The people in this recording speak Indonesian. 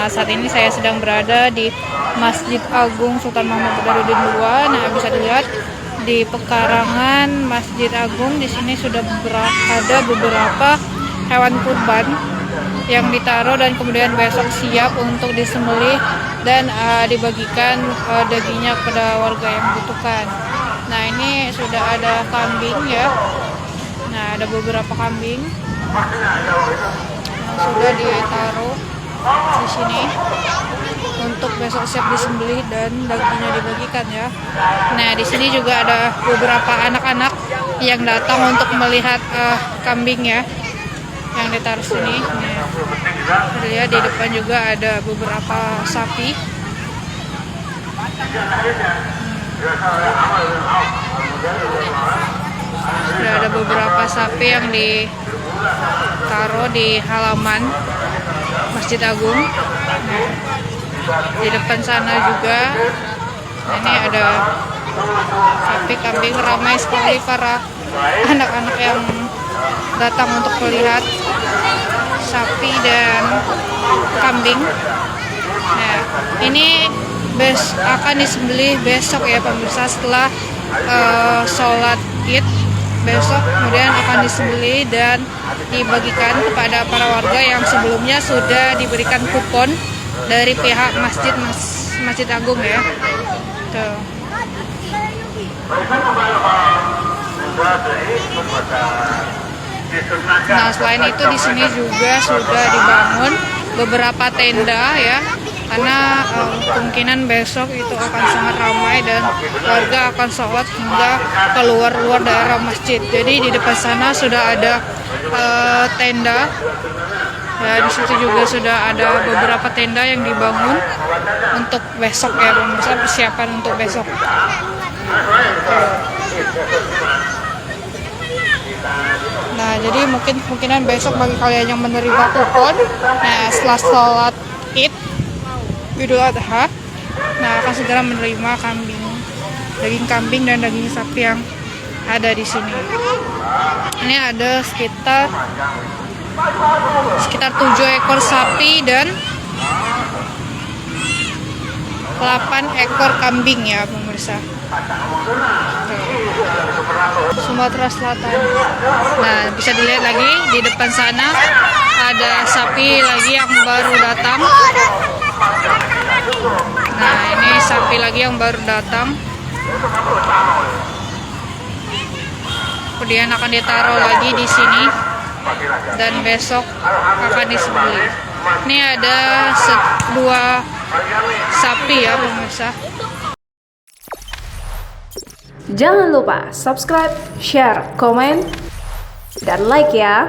saat ini saya sedang berada di Masjid Agung Sultan Mahmud Badarudin II. Nah, bisa dilihat di pekarangan Masjid Agung di sini sudah ada beberapa hewan kurban yang ditaruh dan kemudian besok siap untuk disembelih dan dibagikan dagingnya kepada warga yang membutuhkan. Nah, ini sudah ada kambing ya. Nah, ada beberapa kambing yang sudah ditaruh di sini untuk besok siap disembelih dan dagingnya dibagikan ya. Nah, di sini juga ada beberapa anak-anak yang datang untuk melihat kambing ya yang ditaruh sini. Nah, lihat di depan juga ada beberapa sapi. Sudah ada beberapa sapi yang ditaruh di halaman Masjid Agung. Di depan sana juga ini ada sapi, kambing, ramai sekali para anak-anak yang datang untuk melihat sapi dan kambing. Nah, ini akan disembelih besok ya pemirsa, setelah sholat Id besok kemudian akan disembelih dan dibagikan kepada para warga yang sebelumnya sudah diberikan kupon dari pihak Masjid Agung ya. Tuh. Nah, selain itu di sini juga sudah dibangun beberapa tenda ya, karena kemungkinan besok itu akan sangat ramai dan warga akan sholat hingga keluar daerah masjid. Jadi di depan sana sudah ada tenda. Ya, di situ juga sudah ada beberapa tenda yang dibangun untuk besok ya, pemirsa, persiapan untuk besok. Nah, jadi kemungkinan besok bagi kalian yang menerima kupon, nah setelah sholat Id Idul Adha, nah akan segera menerima daging kambing dan daging sapi yang ada di sini. Ini ada sekitar 7 ekor sapi dan 8 ekor kambing ya pemirsa. Sumatera Selatan. Nah, bisa dilihat lagi di depan sana ada sapi lagi yang baru datang. Nah, ini sapi lagi yang baru datang. Kemudian akan ditaruh lagi di sini dan besok akan disembelih. Ini ada 2 sapi ya pemirsa. Jangan lupa subscribe, share, komen, dan like ya.